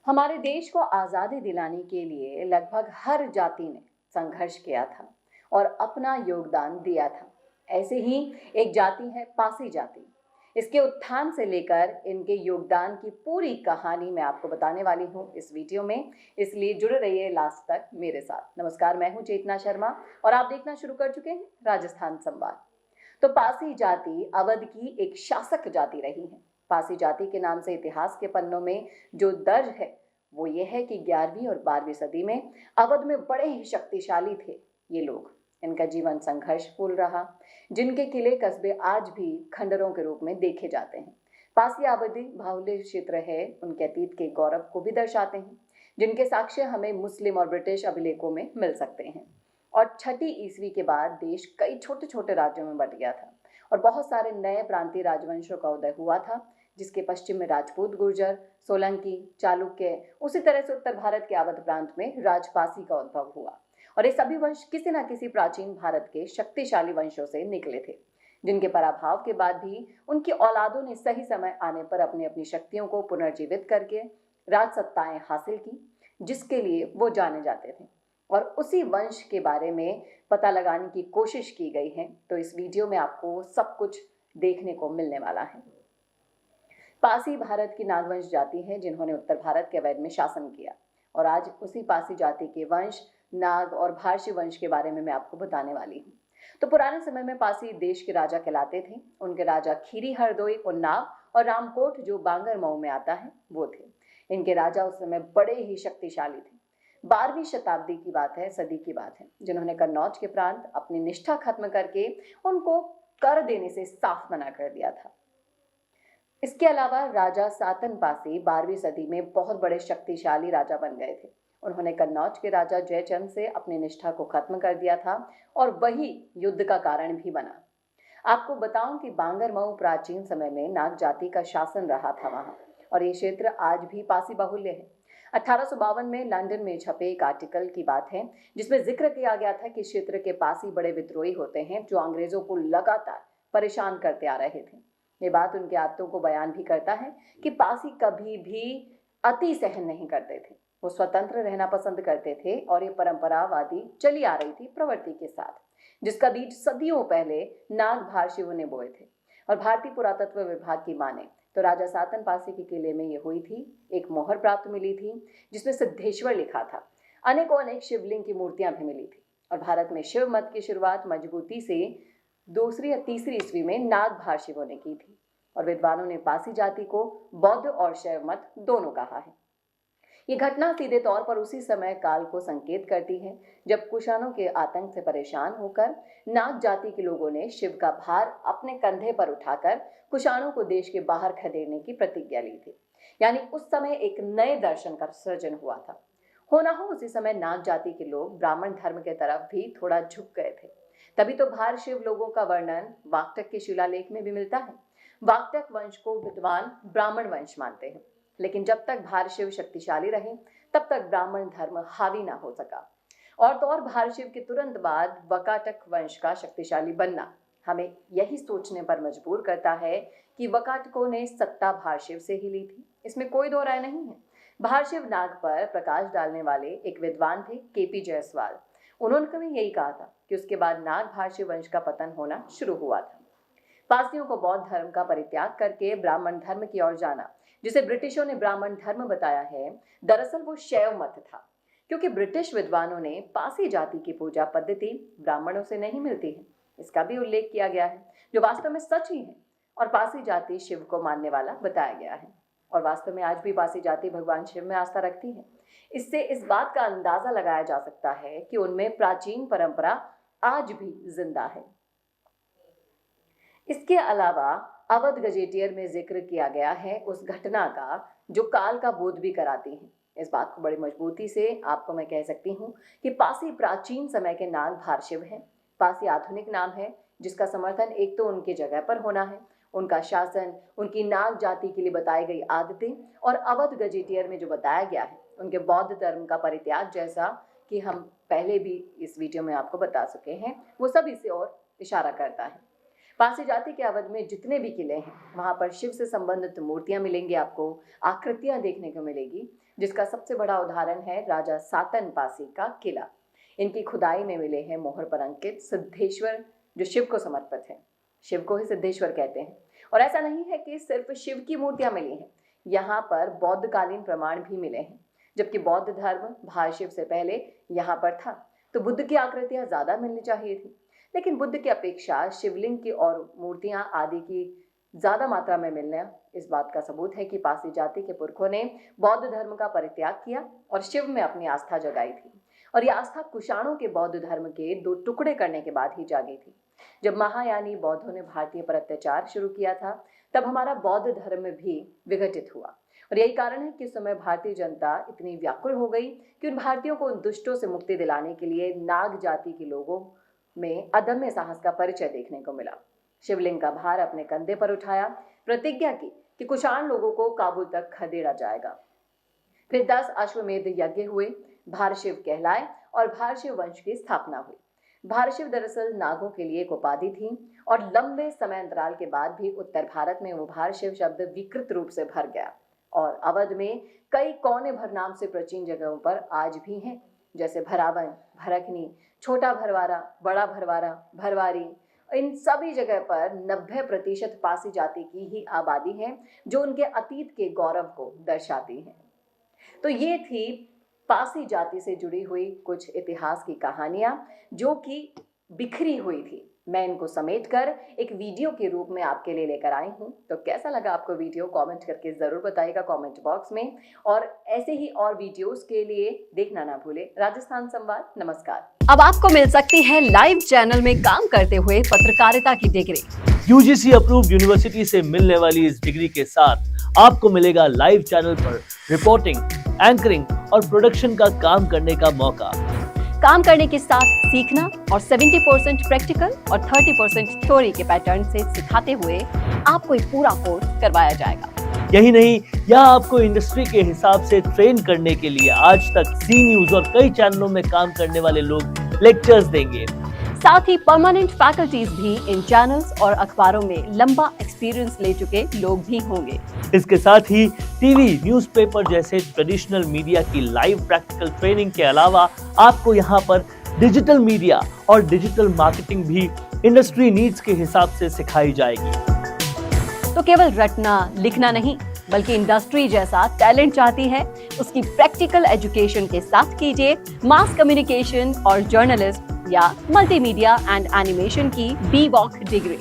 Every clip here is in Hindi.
हमारे देश को आज़ादी दिलाने के लिए लगभग हर जाति ने संघर्ष किया था और अपना योगदान दिया था। ऐसे ही एक जाति है पासी जाति। इसके उत्थान से लेकर इनके योगदान की पूरी कहानी मैं आपको बताने वाली हूँ इस वीडियो में, इसलिए जुड़े रहिए लास्ट तक मेरे साथ। नमस्कार, मैं हूँ चेतना शर्मा और आप देखना शुरू कर चुके हैं राजस्थान संवाद। तो पासी जाति अवध की एक शासक जाति रही है। पासी जाति के नाम से इतिहास के पन्नों में जो दर्ज है वो ये है कि 11वीं और 12वीं सदी में अवध में बड़े ही शक्तिशाली थे ये लोग। इनका जीवन संघर्षपूर्ण रहा, जिनके किले कस्बे आज भी खंडरों के रूप में देखे जाते हैं। पासी आबादी बाहुल्य क्षेत्र है, उनके अतीत के गौरव को भी दर्शाते हैं, जिनके साक्ष्य हमें मुस्लिम और ब्रिटिश अभिलेखों में मिल सकते हैं। और छठी ईस्वी के बाद देश कई छोटे छोटे राज्यों में बंट गया था और बहुत सारे नए प्रांतीय राजवंशों का उदय हुआ था, जिसके पश्चिम में राजपूत, गुर्जर, सोलंकी, चालुक्य, उसी तरह से उत्तर भारत के अवध प्रांत में राजपासी का उद्भव हुआ। और ये सभी वंश किसी न किसी प्राचीन भारत के शक्तिशाली वंशों से निकले थे, जिनके पराभव के बाद भी उनकी औलादों ने सही समय आने पर अपनी अपनी शक्तियों को पुनर्जीवित करके राजसत्ताएं हासिल की, जिसके लिए वो जाने जाते थे। और उसी वंश के बारे में पता लगाने की कोशिश की गई है, तो इस वीडियो में आपको सब कुछ देखने को मिलने वाला है। पासी भारत की नागवंश जाति है, जिन्होंने उत्तर भारत के अवध में शासन किया। और आज उसी पासी जाति के वंश नाग और भारशी वंश के बारे में मैं आपको बताने वाली हूँ। तो पुराने समय में पासी देश के राजा कहलाते थे। उनके राजा खीरी हरदोई, उन्नाव और रामकोट, जो बांगर मऊ में आता है, वो थे। इनके राजा उस समय बड़े ही शक्तिशाली थे। 12वीं शताब्दी की बात है, सदी की बात है, जिन्होंने कन्नौज के प्रांत अपनी निष्ठा खत्म करके उनको कर देने से साफ मना कर दिया था। इसके अलावा राजा सातन पासी 12वीं सदी में बहुत बड़े शक्तिशाली राजा बन गए थे। उन्होंने कन्नौज के राजा जयचंद से अपनी निष्ठा को खत्म कर दिया था और वही युद्ध का कारण भी बना। आपको बताऊं कि बांगर मऊ प्राचीन समय में नाग जाति का शासन रहा था वहां, और ये क्षेत्र आज भी पासी बाहुल्य है। 1852 में लंदन में छपे एक आर्टिकल की बात है, जिसमें जिक्र किया गया था कि क्षेत्र के पासी बड़े विद्रोही होते हैं, जो अंग्रेजों को लगातार परेशान करते आ रहे थे। ये बात उनके आदतों को बयान भी करता है कि पासी कभी भी अति सहन नहीं करते थे। वो स्वतंत्र रहना पसंद करते थे और ये परंपरावादी चली आ रही थी प्रवृत्ति के साथ, जिसका बीज सदियों पहले नाग भारशिवों ने बोए थे। और भारतीय पुरातत्व विभाग की माने तो राजा सातन पासी के किले में ये हुई थी। एक मोहर प्राप्त मिली थी जिसमें सिद्धेश्वर लिखा था। अनेक शिवलिंग की मूर्तियां भी मिली थी। और भारत में शिव मत की शुरुआत मजबूती से 2री या 3री ईस्वी में नाग भारशिवों ने की थी। और विद्वानों ने पासी जाति को बौद्ध और शैव मत दोनों कहा है। ये घटना सीधे तौर पर उसी समय काल को संकेत करती है जब कुषाणों के आतंक से परेशान होकर नाग जाति के लोगों ने शिव का भार अपने कंधे पर उठाकर कुषाणों को देश के बाहर खदेड़ने की प्रतिज्ञा ली थी। यानी उस समय एक नए दर्शन का सृजन हुआ था। होना हो उसी समय नाग जाति के लोग ब्राह्मण धर्म के तरफ भी थोड़ा झुक गए थे। तभी तो भार शिव लोगों का वर्णन वाक्टक के शिलालेख में भी मिलता है। वाक्टक वंश को विद्वान ब्राह्मण वंश मानते हैं, लेकिन जब तक भारशिव शक्तिशाली रहे तब तक ब्राह्मण धर्म हावी ना हो सका। और तो और भारशिव के तुरंत बाद वकाटक वंश का शक्तिशाली बनना हमें यही सोचने पर मजबूर करता है कि वकाटकों ने सत्ता भारशिव से ही ली थी। इसमें कोई दो राय नहीं है। भारशिव नाग पर प्रकाश डालने वाले एक विद्वान थे केपी जायसवाल। उन्होंने भी यही कहा था कि उसके बाद नाग भारशिव वंश का पतन होना शुरू हुआ था। पासियों को बौद्ध धर्म का परित्याग करके ब्राह्मण धर्म की ओर जाना, जिसे ब्रिटिशों ने ब्राह्मण धर्म बताया है, दरअसल वो शैव मत था, क्योंकि ब्रिटिश विद्वानों ने पासी जाति की पूजा पद्धति ब्राह्मणों से नहीं मिलती है, इसका भी उल्लेख किया गया है, जो वास्तव में सच ही है। और पासी जाति शिव को मानने वाला बताया गया है। और वास्तव में आज भी पासी जाति भगवान शिव में आस्था रखती है। इससे इस बात का अंदाजा लगाया जा सकता है कि उनमें प्राचीन परंपरा आज भी जिंदा है। इसके अलावा अवध गजेटियर में जिक्र किया गया है उस घटना का जो काल का बोध भी कराती है। इस बात को बड़ी मजबूती से आपको मैं कह सकती हूँ कि पासी प्राचीन समय के नाग भारशिव है। पासी आधुनिक नाम है, जिसका समर्थन एक तो उनके जगह पर होना है, उनका शासन, उनकी नाग जाति के लिए बताई गई आदतें, और अवध गजेटियर में जो बताया गया है उनके बौद्ध धर्म का परित्याग, जैसा कि हम पहले भी इस वीडियो में आपको बता चुके हैं, वो सब इसे और इशारा करता है। पासी जाति के अवध में जितने भी किले हैं वहां पर शिव से संबंधित मूर्तियां मिलेंगी, आपको आकृतियां देखने को मिलेगी। जिसका सबसे बड़ा उदाहरण है राजा सातन पासी का किला। इनकी खुदाई में मिले हैं मोहर पर अंकित सिद्धेश्वर, जो शिव को समर्पित है। शिव को ही सिद्धेश्वर कहते हैं। और ऐसा नहीं है कि सिर्फ शिव की मूर्तियां मिली हैं, यहाँ पर बौद्धकालीन प्रमाण भी मिले हैं। जबकि बौद्ध धर्म भारशिव से पहले यहाँ पर था, तो बुद्ध की आकृतियां ज्यादा मिलनी चाहिए थी, लेकिन बुद्ध की अपेक्षा शिवलिंग की और मूर्तियां आदि की ज्यादा मात्रा में मिलना इस बात का सबूत है कि पासी जाति के पुरखों ने बौद्ध धर्म का परित्याग किया और शिव में अपनी आस्था जगाई थी। और यह आस्था कुषाणों के बौद्ध धर्म के 2 टुकड़े करने के बाद ही जागी थी। जब महायानी बौद्धों ने भारतीय पर अत्याचार शुरू किया था, तब हमारा बौद्ध धर्म भी विघटित हुआ। और यही कारण है कि इस समय भारतीय जनता इतनी व्याकुल हो गई कि उन भारतीयों को उन दुष्टों से मुक्ति दिलाने के लिए नाग जाति के लोगों में अदम्य साहस का परिचय देखने को मिला। शिवलिंग का भार अपने कंधे पर उठाया, प्रतिज्ञा की कि कुषाण लोगों को काबुल तक खदेड़ा जाएगा। फिर 10 अश्वमेध यज्ञ हुए, भारशिव कहलाए और भारशिव वंश की स्थापना हुई। भारशिव दरअसल नागों के लिए एक उपाधि थी और लंबे समय अंतराल के बाद भी उत्तर भारत में वो भारशिव शब्द विकृत रूप से भर गया और अवध में कई कौने भर नाम से प्राचीन जगहों पर आज भी हैं, जैसे भरावन, भरकनी, छोटा भरवारा, बड़ा भरवारा, भरवारी। इन सभी जगह पर 90% पासी जाति की ही आबादी है, जो उनके अतीत के गौरव को दर्शाती है। तो ये थी पासी जाति से जुड़ी हुई कुछ इतिहास की कहानियां, जो कि बिखरी हुई थी। मैं इनको समेटकर एक वीडियो के रूप में आपके लिए लेकर आई हूं। तो कैसा लगा आपको वीडियो, कमेंट करके जरूर बताइएगा कमेंट बॉक्स में। और ऐसे ही और वीडियोस के लिए देखना ना भूले राजस्थान संवाद। नमस्कार। अब आपको मिल सकती है लाइव चैनल में काम करते हुए पत्रकारिता की डिग्री। यूजीसी अप्रूव्ड यूनिवर्सिटी से मिलने वाली इस डिग्री के साथ आपको मिलेगा लाइव चैनल पर रिपोर्टिंग, एंकरिंग और प्रोडक्शन का काम करने का मौका। काम करने के साथ सीखना और 70% प्रैक्टिकल और 30% थ्योरी के पैटर्न से सिखाते हुए आपको एक पूरा कोर्स करवाया जाएगा। यही नहीं, यहाँ आपको इंडस्ट्री के हिसाब से ट्रेन करने के लिए आज तक सी न्यूज और कई चैनलों में काम करने वाले लोग लेक्चर्स देंगे। साथ ही परमानेंट फैकल्टीज भी इन चैनल्स और अखबारों में लंबा एक्सपीरियंस ले चुके लोग भी होंगे। इसके साथ ही टीवी, न्यूज़पेपर जैसे ट्रेडिशनल मीडिया की लाइव प्रैक्टिकल ट्रेनिंग के अलावा आपको यहाँ पर डिजिटल मीडिया और डिजिटल मार्केटिंग भी इंडस्ट्री नीड्स के हिसाब से सिखाई जाएगी। तो केवल रटना लिखना नहीं, बल्कि इंडस्ट्री जैसा टैलेंट चाहती है, उसकी प्रैक्टिकल एजुकेशन के साथ कीजिए मास कम्युनिकेशन और जर्नलिस्ट या मल्टीमीडिया एंड एनिमेशन की BVOC डिग्री।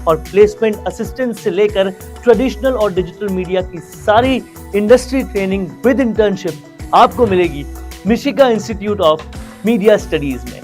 और प्लेसमेंट असिस्टेंट से लेकर ट्रेडिशनल और डिजिटल मीडिया की सारी इंडस्ट्री ट्रेनिंग विद इंटर्नशिप आपको मिलेगी मिशिगा इंस्टीट्यूट ऑफ मीडिया स्टडीज में।